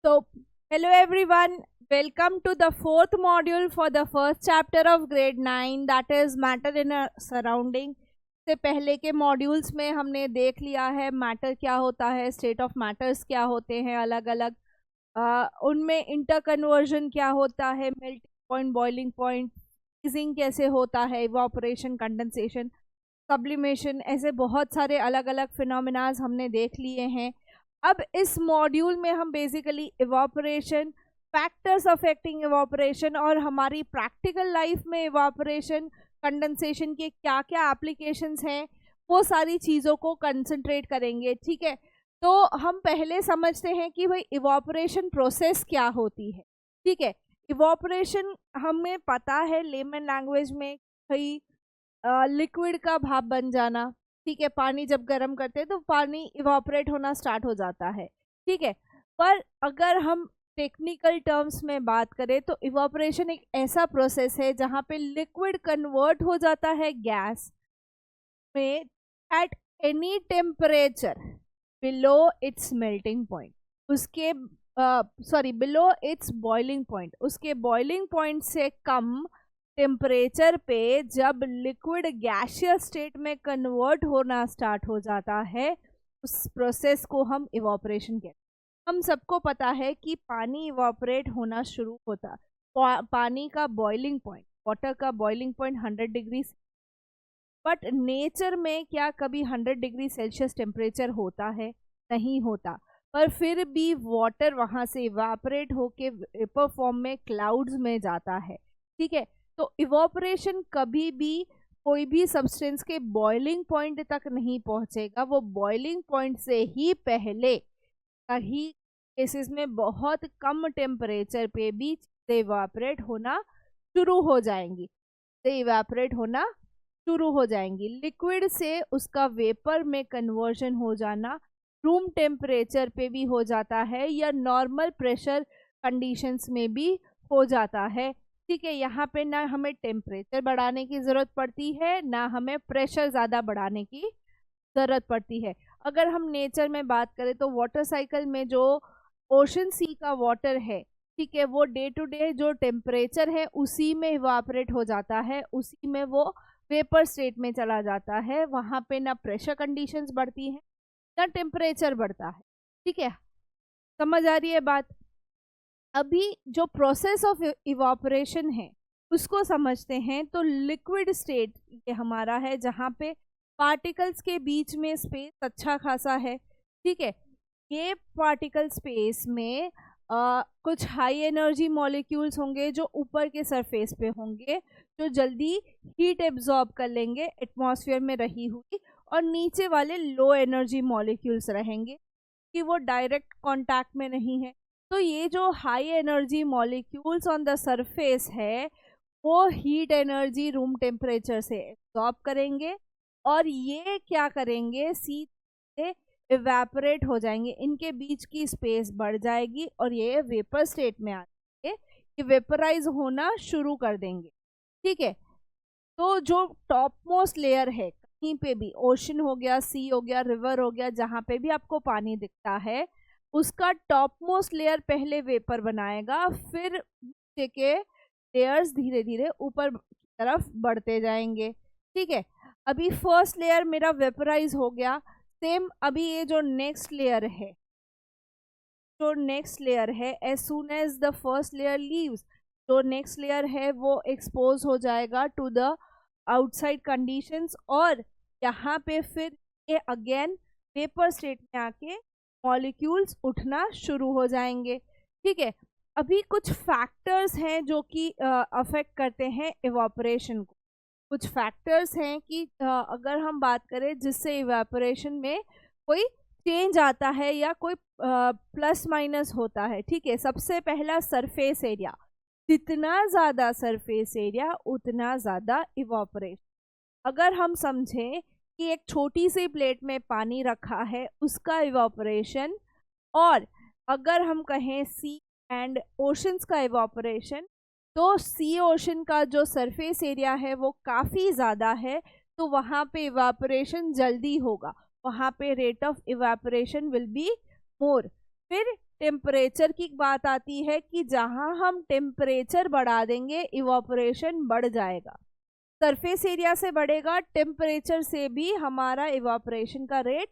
So, hello everyone, welcome to the fourth module for the first chapter of grade 9 that is matter in a surrounding. से पहले के modules में हमने देख लिया है मैटर क्या होता है, स्टेट ऑफ मैटर्स क्या होते हैं अलग अलग, उनमें इंटर कन्वर्जन क्या होता है, melting point, boiling point, freezing कैसे होता है, इवापोरेशन, कंडेंसेशन, सब्लिमेशन, ऐसे बहुत सारे अलग अलग फिनोमिनाज हमने देख लिए हैं। अब इस मॉड्यूल में हम basically evaporation, factors affecting evaporation और हमारी प्रैक्टिकल लाइफ में इवापोरेशन, कंडेंसेशन के क्या क्या एप्लीकेशंस हैं, वो सारी चीज़ों को कंसंट्रेट करेंगे। ठीक है, तो हम पहले समझते हैं कि भाई इवापोरेशन प्रोसेस क्या होती है। ठीक है, इवापोरेशन हमें पता है लेमन लैंग्वेज में भाई लिक्विड का भाप बन जाना। ठीक है, पानी जब गर्म करते हैं तो पानी इवापोरेट होना स्टार्ट हो जाता है। ठीक है, पर अगर हम टेक्निकल टर्म्स में बात करें तो इवापोरेशन एक ऐसा प्रोसेस है जहाँ पे लिक्विड कन्वर्ट हो जाता है गैस में at any temperature below it's melting point, उसके बिलो इट्स बॉइलिंग पॉइंट, उसके बॉइलिंग पॉइंट से कम टेम्परेचर पे जब लिक्विड गैसियस स्टेट में कन्वर्ट होना स्टार्ट हो जाता है उस प्रोसेस को हम इवापोरेशन कहते हैं। हम सबको पता है कि पानी इवापोरेट होना शुरू होता, पानी का बॉइलिंग पॉइंट, वाटर का boiling point 100 degree, but nature में क्या कभी 100 डिग्री सेल्सियस टेम्परेचर होता है? नहीं होता, पर फिर भी वाटर वहाँ से इवापोरेट होके वेपर फॉर्म में क्लाउड्स में जाता है। ठीक है, तो इवापोरेशन कभी भी कोई भी सब्सटेंस के बॉइलिंग पॉइंट तक नहीं पहुंचेगा, वो बॉइलिंग पॉइंट से ही पहले कहीं केसेस में बहुत कम टेम्परेचर पे भी इवापोरेट होना शुरू हो जाएंगी, इवापोरेट होना शुरू हो जाएंगी। लिक्विड से उसका वेपर में कन्वर्जन हो जाना रूम टेम्परेचर पे भी हो जाता है या नॉर्मल प्रेशर कंडीशंस में भी हो जाता है। ठीक है, यहाँ पे ना हमें टेम्परेचर बढ़ाने की ज़रूरत पड़ती है ना हमें प्रेशर ज़्यादा बढ़ाने की ज़रूरत पड़ती है। अगर हम नेचर में बात करें तो वाटर साइकिल में जो ओशन सी का वाटर है, ठीक है, वो डे टू डे जो टेम्परेचर है उसी में इवापोरेट हो जाता है, उसी में वो वेपर स्टेट में चला जाता है। वहाँ पे ना प्रेशर कंडीशंस बढ़ती हैं ना टेम्परेचर बढ़ता है। ठीक है, समझ आ रही है बात? अभी जो प्रोसेस ऑफ इवापोरेशन है उसको समझते हैं। तो लिक्विड स्टेट ये हमारा है जहाँ पे पार्टिकल्स के बीच में स्पेस अच्छा खासा है। ठीक है, ये पार्टिकल स्पेस में कुछ हाई एनर्जी मॉलिक्यूल्स होंगे जो ऊपर के सरफेस पे होंगे, जो जल्दी हीट एब्जॉर्ब कर लेंगे एटमॉस्फेयर में रही हुई, और नीचे वाले लो एनर्जी मॉलिक्यूल्स रहेंगे कि वो डायरेक्ट कांटेक्ट में नहीं है। तो ये जो high energy molecules on the surface है वो हीट एनर्जी रूम टेम्परेचर से एब्जॉर्ब करेंगे और ये क्या करेंगे, सीधे इवेपोरेट हो जाएंगे, इनके बीच की स्पेस बढ़ जाएगी और ये वेपर स्टेट में आ जाएंगे, ये वेपराइज होना शुरू कर देंगे। ठीक है, तो जो टॉप मोस्ट लेयर है कहीं पे भी, ओशन हो गया, सी हो गया, रिवर हो गया, जहाँ पे भी आपको पानी दिखता है उसका टॉप मोस्ट लेयर पहले वेपर बनाएगा, फिर नीचे के लेयर्स धीरे धीरे ऊपर की तरफ बढ़ते जाएंगे। ठीक है, अभी फर्स्ट लेयर मेरा वेपराइज हो गया। सेम अभी ये जो नेक्स्ट लेयर है, as soon as the first layer leaves, जो नेक्स्ट लेयर है वो एक्सपोज हो जाएगा टू द आउटसाइड कंडीशंस, और यहाँ पे फिर ये अगेन वेपर स्टेट में आके मॉलिक्यूल्स उठना शुरू हो जाएंगे। ठीक है, अभी कुछ फैक्टर्स हैं जो कि अफेक्ट करते हैं इवापोरेशन को। कुछ फैक्टर्स हैं कि अगर हम बात करें जिससे इवेपोरेशन में कोई चेंज आता है या कोई प्लस माइनस होता है। ठीक है, सबसे पहला सरफेस एरिया, जितना ज़्यादा सरफेस एरिया उतना ज़्यादा इवेपोरेशन। अगर हम समझें कि एक छोटी सी प्लेट में पानी रखा है उसका इवेपोरेशन, और अगर हम कहें सी एंड ओशंस का इवेपोरेशन, तो सी ओशन का जो सरफेस एरिया है वो काफ़ी ज़्यादा है, तो वहाँ पे इवेपोरेशन जल्दी होगा, वहाँ पे rate of evaporation will be more. फिर टेम्परेचर की बात आती है कि जहां हम टेम्परेचर बढ़ा देंगे इवापोरेशन बढ़ जाएगा। सरफेस एरिया से बढ़ेगा, टेम्परेचर से भी हमारा इवापोरेशन का रेट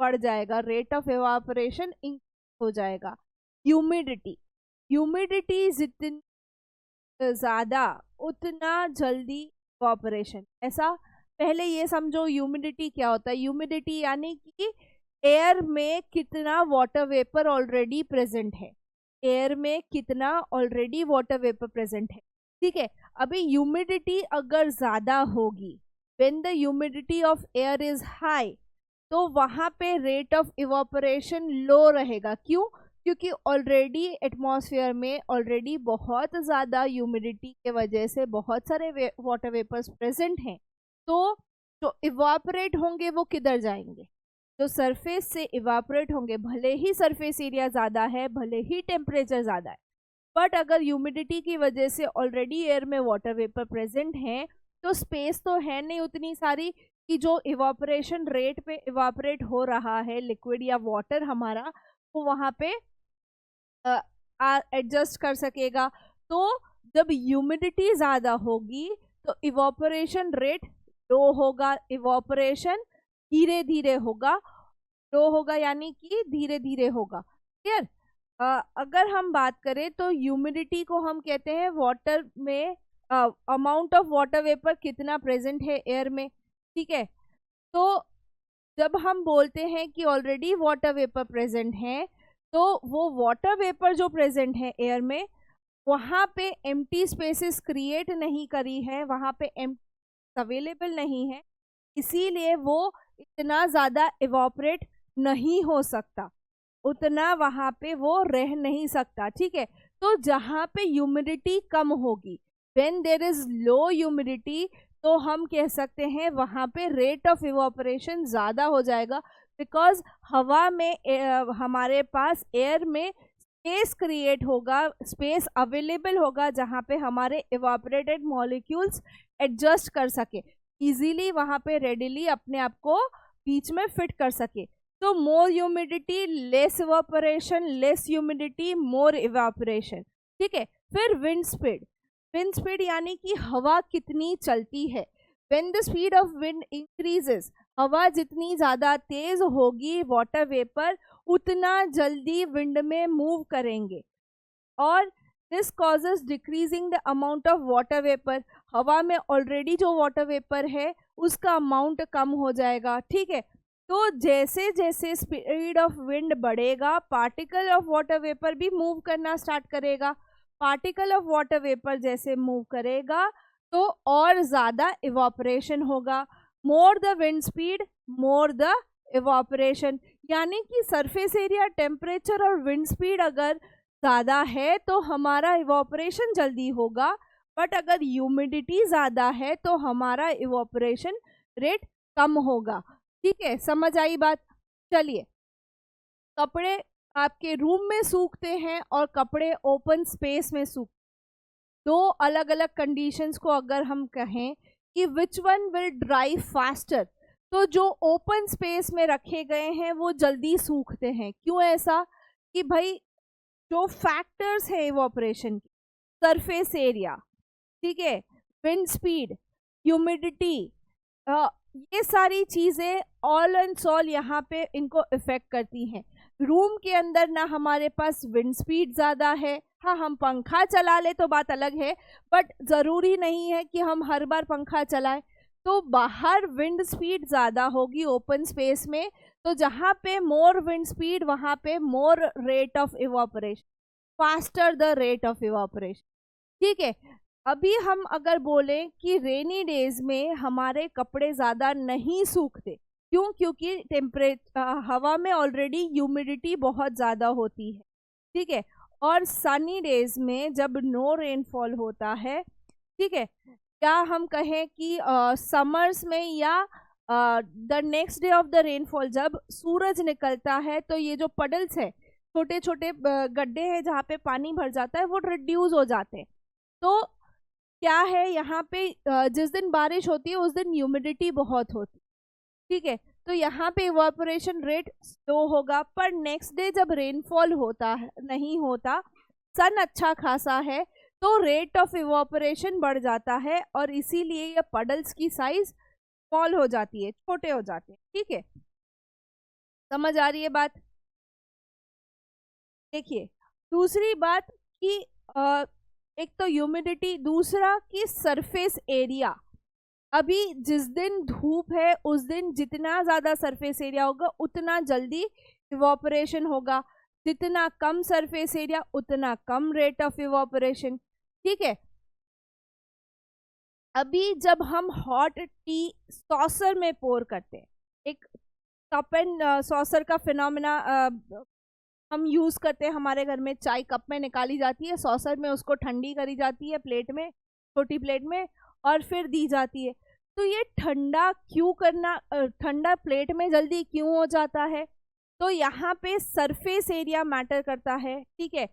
बढ़ जाएगा, रेट ऑफ इवापोरेशन इंक्रीज हो जाएगा। ह्यूमिडिटी, ह्यूमिडिटी जितनी ज़्यादा उतना जल्दी इवापोरेशन। ऐसा पहले ये समझो ह्यूमिडिटी क्या होता है। ह्यूमिडिटी यानी कि एयर में कितना वाटर वेपर ऑलरेडी प्रेजेंट है, एयर में कितना ऑलरेडी वाटर वेपर प्रेजेंट है, ठीक है। अभी ह्यूमिडिटी अगर ज़्यादा होगी, when the humidity of air is high, तो वहाँ पे रेट ऑफ इवापोरेशन लो रहेगा। क्यों? क्योंकि ऑलरेडी एटमॉस्फेयर में ऑलरेडी बहुत ज़्यादा ह्यूमिडिटी के वजह से बहुत सारे वाटर वेपर्स प्रेजेंट हैं। तो जो इवापोरेट होंगे वो किधर जाएंगे? जो सरफेस से इवापोरेट होंगे, भले ही सरफेस एरिया ज़्यादा है, भले ही टेम्परेचर ज़्यादा है, बट अगर ह्यूमिडिटी की वजह से ऑलरेडी एयर में वाटर वेपर प्रेजेंट हैं, तो स्पेस तो है नहीं उतनी सारी कि जो इवापोरेशन रेट पे इवापोरेट हो रहा है लिक्विड या वाटर हमारा, वो वहाँ पे एडजस्ट कर सकेगा। तो जब ह्यूमिडिटी ज़्यादा होगी तो इवापोरेशन रेट लो होगा, इवापोरेशन धीरे धीरे होगा, लो होगा यानी कि धीरे धीरे होगा। क्लियर? अगर हम बात करें तो ह्यूमिडिटी को हम कहते हैं वाटर में अमाउंट ऑफ वाटर वेपर कितना प्रेजेंट है एयर में, ठीक है। तो जब हम बोलते हैं कि ऑलरेडी वाटर वेपर प्रेजेंट है, तो वो वाटर वेपर जो प्रेजेंट है एयर में, वहाँ पे एम्प्टी स्पेसेस क्रिएट नहीं करी है, वहाँ पे एम्प्टी अवेलेबल नहीं है, इसीलिए वो इतना ज़्यादा इवापोरेट नहीं हो सकता, उतना वहाँ पे वो रह नहीं सकता, ठीक है। तो जहाँ पे ह्यूमिडिटी कम होगी, when there is low humidity, तो हम कह सकते हैं वहाँ पे रेट ऑफ इवापोरेशन ज़्यादा हो जाएगा, बिकॉज हवा में हमारे पास एयर में स्पेस क्रिएट होगा, स्पेस अवेलेबल होगा जहाँ पे हमारे इवापोरेटेड मॉलिक्यूल्स एडजस्ट कर सके, इजीली वहाँ पे रेडिली अपने आप को बीच में फिट कर सके। तो more humidity less evaporation, less humidity more evaporation, ठीक है। फिर विंड स्पीड, विंड स्पीड यानी कि हवा कितनी चलती है। When the speed of wind increases, हवा जितनी ज़्यादा तेज होगी, वाटर वेपर उतना जल्दी विंड में मूव करेंगे, और this causes decreasing the amount of water vapour. हवा में ऑलरेडी जो वाटर वेपर है उसका अमाउंट कम हो जाएगा, ठीक है। तो जैसे जैसे स्पीड ऑफ विंड बढ़ेगा, पार्टिकल ऑफ वाटर वेपर भी मूव करना स्टार्ट करेगा। पार्टिकल ऑफ वाटर वेपर जैसे मूव करेगा तो और ज़्यादा इवापोरेशन होगा। More the wind speed more the evaporation, यानी कि सरफेस एरिया, टेम्परेचर और विंड स्पीड अगर ज़्यादा है तो हमारा इवापोरेशन जल्दी होगा, बट अगर ह्यूमिडिटी ज़्यादा है तो हमारा इवापोरेशन रेट कम होगा, ठीक है। समझ आई बात? चलिए, कपड़े आपके रूम में सूखते हैं और कपड़े ओपन स्पेस में सूखते, दो अलग अलग कंडीशंस को अगर हम कहें कि which one will dry faster, तो जो ओपन स्पेस में रखे गए हैं वो जल्दी सूखते हैं। क्यों ऐसा? कि भाई जो फैक्टर्स है इवापोरेशन की, सरफेस एरिया, ठीक है, विंड स्पीड, ह्यूमिडिटी, ये सारी चीज़ें ऑल एंड सॉल यहाँ पे इनको इफेक्ट करती हैं। रूम के अंदर ना हमारे पास विंड स्पीड ज़्यादा है, हाँ हम पंखा चला ले तो बात अलग है, बट ज़रूरी नहीं है कि हम हर बार पंखा चलाएं। तो बाहर विंड स्पीड ज़्यादा होगी ओपन स्पेस में, तो जहाँ पे मोर विंड स्पीड वहाँ पे more rate of evaporation, faster the rate of evaporation, ठीक है। अभी हम अगर बोलें कि रेनी डेज में हमारे कपड़े ज़्यादा नहीं सूखते, क्यों? क्योंकि हवा में ऑलरेडी ह्यूमिडिटी बहुत ज़्यादा होती है, ठीक है। और सनी डेज में जब नो रेनफॉल होता है, ठीक है, या हम कहें कि समर्स में या the next day of the rainfall जब सूरज निकलता है, तो ये जो पडल्स है, छोटे छोटे गड्ढे हैं जहाँ पे पानी भर जाता है, वो रिड्यूस हो जाते हैं। तो क्या है यहाँ पे जिस दिन बारिश होती है उस दिन ह्यूमिडिटी बहुत होती है, ठीक है। तो यहाँ पे इवापोरेशन रेट स्लो होगा, पर नेक्स्ट डे जब रेनफॉल होता है नहीं होता, सन अच्छा खासा है, तो रेट ऑफ इवापोरेशन बढ़ जाता है और इसीलिए ये पडल्स की साइज स्मॉल हो जाती है, छोटे हो जाते हैं। ठीक है, समझ आ रही है बात? देखिए, दूसरी बात कि एक तो ह्यूमिडिटी, दूसरा कि सरफेस एरिया। अभी जिस दिन धूप है उस दिन जितना ज़्यादा सरफेस एरिया होगा उतना जल्दी इवापोरेशन होगा, जितना कम सरफेस एरिया उतना कम रेट ऑफ इवापोरेशन। ठीक है, अभी जब हम हॉट टी सॉसर में पोर करते हैं, एक कप एंड सॉसर का फिनोमेना हम यूज़ करते हैं, हमारे घर में चाय कप में निकाली जाती है, सॉसर में उसको ठंडी करी जाती है, प्लेट में, छोटी प्लेट में, और फिर दी जाती है। तो ये ठंडा क्यों करना, ठंडा प्लेट में जल्दी क्यों हो जाता है? तो यहाँ पे सरफेस एरिया मैटर करता है। ठीक है,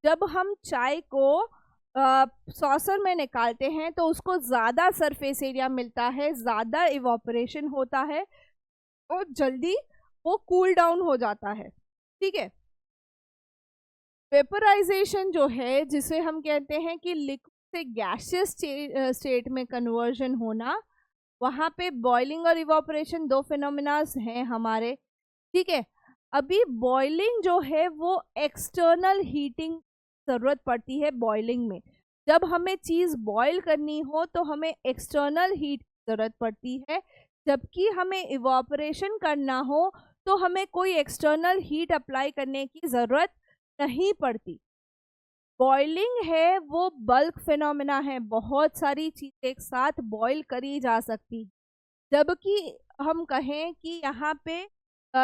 जब हम चाय को सॉसर में निकालते हैं तो उसको ज़्यादा सरफेस एरिया मिलता है, ज़्यादा इवापोरेशन होता है और जल्दी वो कूल डाउन हो जाता है। ठीक है, वेपराइजेशन जो है, जिसे हम कहते हैं कि लिक्विड से गैसियस स्टेट में कन्वर्जन होना, वहाँ पे बॉइलिंग और इवापोरेशन दो फिनोमिनास हैं हमारे। ठीक है, अभी बॉइलिंग जो है वो एक्सटर्नल हीटिंग ज़रूरत पड़ती है बॉइलिंग में। जब हमें चीज़ बॉईल करनी हो तो हमें एक्सटर्नल हीट की ज़रूरत पड़ती है, जबकि हमें इवापोरेशन करना हो तो हमें कोई एक्सटर्नल हीट अप्लाई करने की ज़रूरत नहीं पड़ती। बॉइलिंग है वो बल्क फिनोमेना है, बहुत सारी चीज़ एक साथ बॉईल करी जा सकती, जबकि हम कहें कि यहाँ पे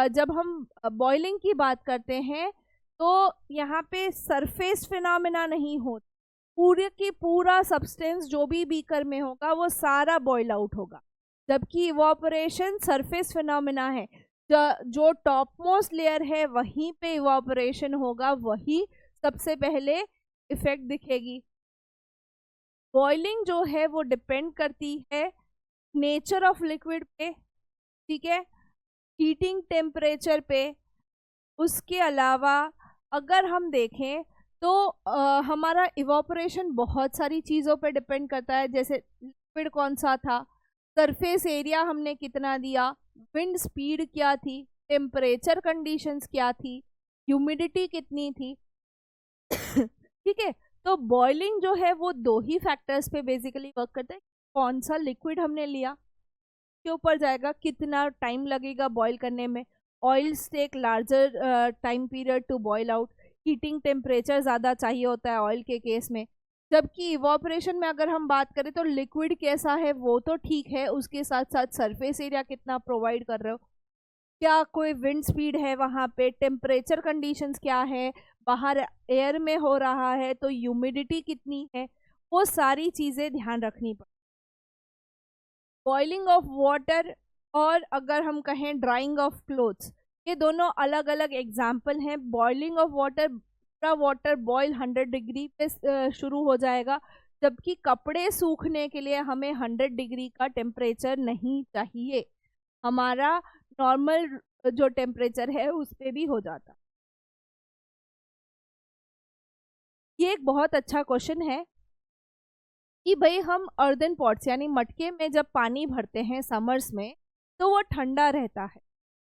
जब हम बॉइलिंग की बात करते हैं तो यहाँ पे सरफेस फिनोमेना नहीं होता, पूरे की पूरा सब्सटेंस जो भी बीकर में होगा वो सारा बॉईल आउट होगा, जबकि इवापोरेशन सरफेस फिनोमेना है। जो टॉप मोस्ट लेयर है वहीं पे इवापोरेशन होगा, वही सबसे पहले इफेक्ट दिखेगी। बॉइलिंग जो है वो डिपेंड करती है नेचर ऑफ लिक्विड पे, ठीक है, हीटिंग टेम्परेचर पे। उसके अलावा अगर हम देखें तो हमारा इवापोरेशन बहुत सारी चीज़ों पे डिपेंड करता है, जैसे लिक्विड कौन सा था, सरफेस एरिया हमने कितना दिया, विंड स्पीड क्या थी, टेम्परेचर कंडीशंस क्या थी, ह्यूमिडिटी कितनी थी। ठीक है, तो बॉइलिंग जो है वो दो ही फैक्टर्स पे बेसिकली वर्क करता है, कौन सा लिक्विड हमने लिया के ऊपर जाएगा, कितना टाइम लगेगा बॉईल करने में, oils take larger time period to boil out, heating temperature ज़्यादा चाहिए होता है ऑयल के केस में। जबकि इवापोरेशन में अगर हम बात करें तो लिक्विड कैसा है वो तो ठीक है, उसके साथ साथ सरफेस एरिया कितना प्रोवाइड कर रहे हो, क्या कोई विंड स्पीड है वहाँ पे, टेम्परेचर कंडीशंस क्या है, बाहर एयर में हो रहा है तो ह्यूमिडिटी कितनी है, वो सारी चीज़ें ध्यान रखनी पड़ती। बॉइलिंग ऑफ वाटर और अगर हम कहें ड्राइंग ऑफ क्लोथ्स, ये दोनों अलग अलग एग्जाम्पल हैं। बॉइलिंग ऑफ वाटर, पूरा वाटर बॉयल 100 डिग्री पे शुरू हो जाएगा, जबकि कपड़े सूखने के लिए हमें 100 डिग्री का टेम्परेचर नहीं चाहिए, हमारा नॉर्मल जो टेम्परेचर है उस पर भी हो जाता। ये एक बहुत अच्छा क्वेश्चन है कि भाई हम अर्दन पॉट्स यानी मटके में जब पानी भरते हैं समर्स में तो वो ठंडा रहता है,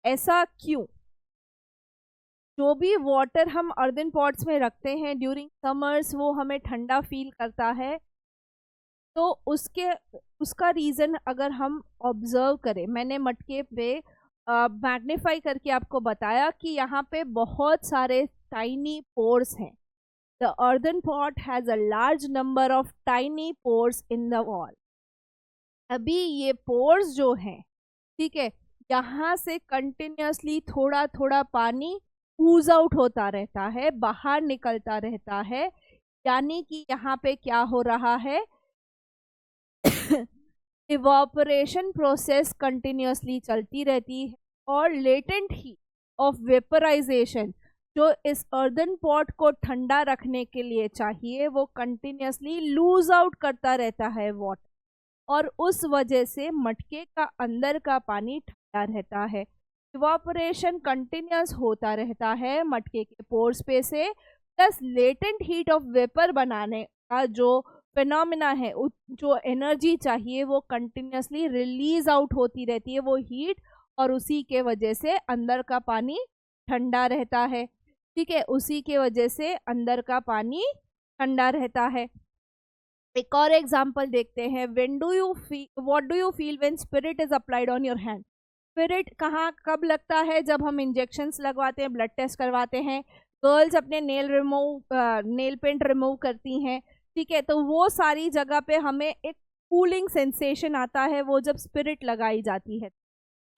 ऐसा क्यों? जो भी वाटर हम अर्दन पॉट्स में रखते हैं ड्यूरिंग समर्स वो हमें ठंडा फील करता है, तो उसका रीज़न अगर हम ऑब्जर्व करें, मैंने मटके पे मैग्नीफाई करके आपको बताया कि यहाँ पे बहुत सारे टाइनी पोर्स हैं। The earthen pot has a large number of tiny pores in the wall. अभी ये पोर्स जो हैं, ठीक है, यहाँ से कंटिन्यूसली थोड़ा थोड़ा पानी ऊज आउट होता रहता है, बाहर निकलता रहता है, यानी कि यहाँ पे क्या हो रहा है, इवापोरेशन प्रोसेस कंटिन्यूसली चलती रहती है और लेटेंट हीट ऑफ वेपराइजेशन जो इस अर्दन पॉट को ठंडा रखने के लिए चाहिए वो कंटिन्यूसली लूज आउट करता रहता है वाटर, और उस वजह से मटके का अंदर का पानी ठंडा रहता है। इवापोरेशन कंटिन्यूस होता रहता है मटके के पोर्स पे से, plus latent heat of vapour बनाने का जो फिनोमिना है, जो एनर्जी चाहिए वो कंटिन्यूसली रिलीज आउट होती रहती है वो हीट, और उसी के वजह से अंदर का पानी ठंडा रहता है। ठीक है, उसी के वजह से अंदर का पानी ठंडा रहता है। एक और एग्जांपल देखते हैं। What do you feel when spirit is applied on your hand? Spirit कहाँ कब लगता है? जब हम इंजेक्शंस लगवाते हैं, ब्लड टेस्ट करवाते हैं, गर्ल्स अपने नेल पेंट रिमूव करती हैं। ठीक है, तो वो सारी जगह पे हमें एक कूलिंग सेंसेशन आता है वो जब स्पिरिट लगाई जाती है।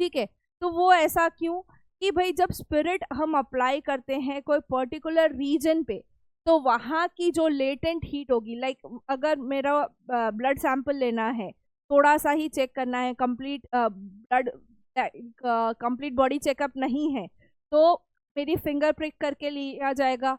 ठीक है, तो वो ऐसा क्यों? कि भाई जब स्पिरिट हम अप्लाई करते हैं कोई पर्टिकुलर रीजन पे, तो वहाँ की जो लेटेंट हीट होगी, लाइक अगर मेरा ब्लड सैंपल लेना है, थोड़ा सा ही चेक करना है, कंप्लीट बॉडी चेकअप नहीं है, तो मेरी फिंगर प्रिक करके लिया जाएगा,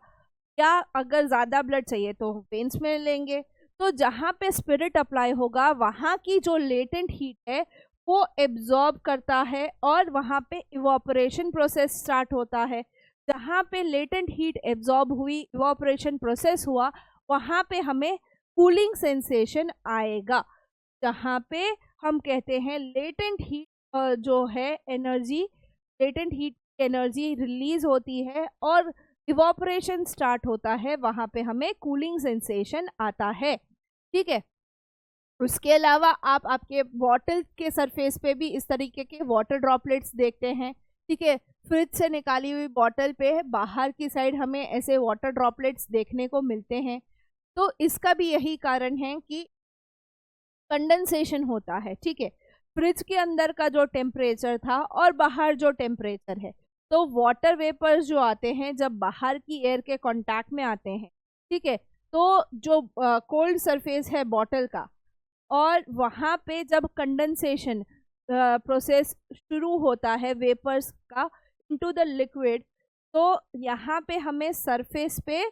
या अगर ज़्यादा ब्लड चाहिए तो वेन्स में लेंगे। तो जहाँ पे स्पिरिट अप्लाई होगा वहाँ की जो लेटेंट हीट है वो एब्जॉर्ब करता है और वहाँ पे इवापोरेशन प्रोसेस स्टार्ट होता है। जहाँ पे लेटेंट हीट एब्जॉर्ब हुई, इवापोरेशन प्रोसेस हुआ, वहाँ पे हमें कूलिंग सेंसेशन आएगा। जहाँ पे हम कहते हैं लेटेंट हीट जो है energy, latent heat energy release होती है और इवापोरेशन स्टार्ट होता है, वहाँ पे हमें कूलिंग सेंसेशन आता है। ठीक है, उसके अलावा आप आपके बॉटल के सरफेस पे भी इस तरीके के वाटर ड्रॉपलेट्स देखते हैं। ठीक है, फ्रिज से निकाली हुई बॉटल पे बाहर की साइड हमें ऐसे वाटर ड्रॉपलेट्स देखने को मिलते हैं। तो इसका भी यही कारण है कि कंडेंसेशन होता है। ठीक है, फ्रिज के अंदर का जो टेम्परेचर था और बाहर जो टेम्परेचर है, तो वाटर वेपर्स जो आते हैं जब बाहर की एयर के कांटेक्ट में आते हैं, ठीक है, तो जो कोल्ड सरफेस है बॉटल का, और वहाँ पे जब कंडेंसेशन प्रोसेस शुरू होता है वेपर्स का इनटू द लिक्विड, तो यहाँ पे हमें सरफेस पे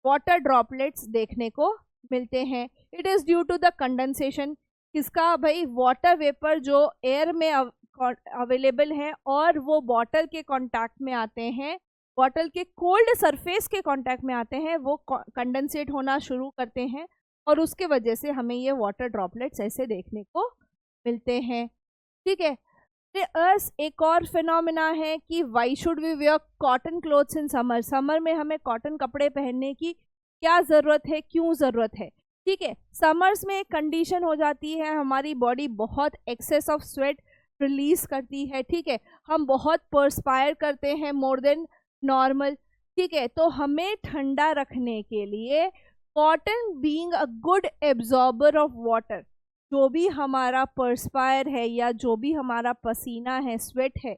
वाटर ड्रॉपलेट्स देखने को मिलते हैं। It is due to the condensation. किसका भाई? वाटर वेपर जो एयर में अवेलेबल है और वो बॉटल के कांटेक्ट में आते हैं, बॉटल के कोल्ड सरफेस के कांटेक्ट में आते हैं, वो कंडेंसेट होना शुरू करते हैं और उसके वजह से हमें ये वाटर ड्रॉपलेट्स ऐसे देखने को मिलते हैं। ठीक है, एक और फिनोमिना है कि why should we wear cotton clothes in summer? Summer में हमें कॉटन कपड़े पहनने की क्या ज़रूरत है, क्यों ज़रूरत है? ठीक है, समर्स में एक कंडीशन हो जाती है, हमारी बॉडी बहुत एक्सेस ऑफ स्वेट रिलीज करती है। ठीक है, हम बहुत पर्सपायर करते हैं मोर देन नॉर्मल। ठीक है, तो हमें ठंडा रखने के लिए cotton being a good absorber of water, जो भी हमारा पर्सपायर है या जो भी हमारा पसीना है, स्वेट है,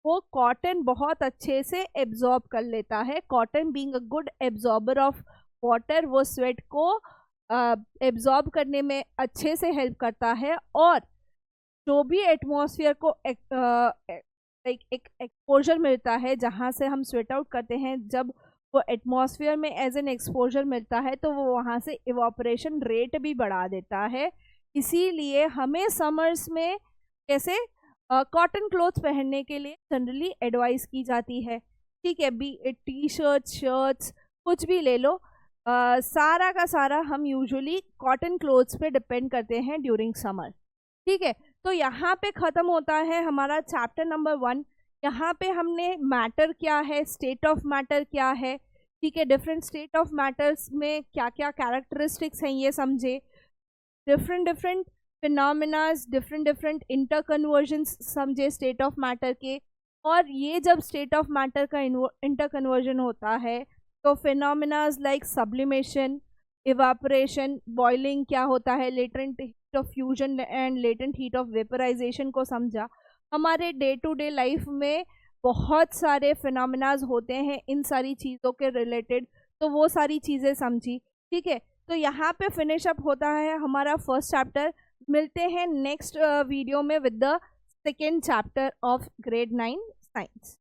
वो कॉटन बहुत अच्छे से एब्जॉर्ब कर लेता है। Cotton being a good absorber of water, वो स्वेट को एब्जॉर्ब करने में अच्छे से हेल्प करता है, और जो भी एटमॉस्फेयर को एक एक्सपोजर मिलता है जहाँ से हम स्वेट आउट करते हैं, जब वो एटमॉस्फेयर में एज एन एक्सपोजर मिलता है तो वो वहाँ से इवापोरेशन रेट भी बढ़ा देता है। इसीलिए हमें समर्स में कैसे कॉटन क्लोथ पहनने के लिए जनरली एडवाइस की जाती है। ठीक है, बी टी शर्ट, शर्ट्स, कुछ भी ले लो, सारा का सारा हम यूजुअली कॉटन क्लोथ्स पे डिपेंड करते हैं ड्यूरिंग समर। ठीक है, तो यहाँ पे ख़त्म होता है हमारा चैप्टर नंबर 1। यहाँ पे हमने मैटर क्या है, स्टेट ऑफ मैटर क्या है, ठीक है, डिफरेंट स्टेट ऑफ मैटर्स में क्या क्या कैरेक्टरिस्टिक्स हैं ये समझे, different phenomenas, different interconversions समझे स्टेट ऑफ मैटर के। और ये जब स्टेट ऑफ मैटर का इंटर कन्वर्जन होता है तो phenomenas like sublimation, evaporation, boiling क्या होता है, latent heat of fusion and latent heat of vaporisation को समझा। हमारे डे टू डे लाइफ में बहुत सारे फिनोमिनाज होते हैं इन सारी चीज़ों के रिलेटेड, तो वो सारी चीज़ें समझी। ठीक है, तो यहाँ पे फिनिश अप होता है हमारा फर्स्ट चैप्टर। मिलते हैं नेक्स्ट वीडियो में with the second chapter of grade 9 science.